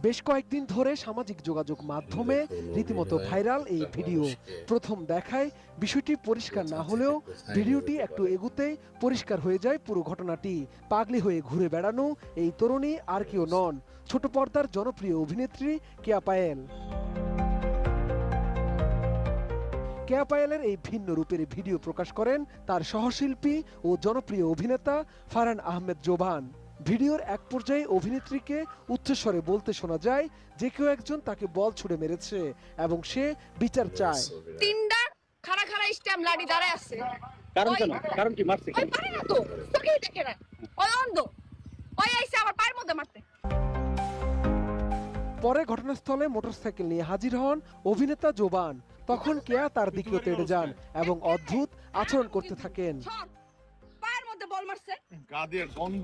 বেশ কয়েকদিন ধরে সামাজিক যোগাযোগ মাধ্যমে রীতিমতো ভাইরাল এই ভিডিও। প্রথম দেখায় বিষয়টি পরিষ্কার না হলেও ভিডিওটি একটু এগুতেই পরিষ্কার হয়ে যায় পুরো ঘটনাটি। পাগলি হয়ে ঘুরে বেড়ানো এই তরুণী আর কেউ নন, ছোট পর্দার জনপ্রিয় অভিনেত্রী কেয়া পায়েল। কেয়া পায়েলের এই ভিন্ন রূপের ভিডিও প্রকাশ করেন তার সহশিল্পী ও জনপ্রিয় অভিনেতা ফারহান আহমেদ জোবান। ভিডিওর এক পর্যায়ে অভিনেত্রীকে উচ্চস্বরে বলতে শোনা যায় যে কেউ একজন তাকে বল ছুড়ে মেরেছে এবং সে বিচার চায়। তিনটা খাড়া খাড়া স্ট্যাম্প লাঠি দাঁড়ায় আছে। কারণ কি মারছে ওই পারে না তো, চোখেই দেখে না। ওই অন্ধ, ওই আইসে আমার পায়ের মধ্যে মারতে। পরে ঘটনাস্থলে মোটরসাইকেল নিয়ে হাজির হন অভিনেতা জোবান। তখন কেয়া তার দিকেও তেড়ে যান এবং অদ্ভুত আচরণ করতে থাকেন। পায়ের মধ্যে বল মারছে। গা দিয়ে গন্ধ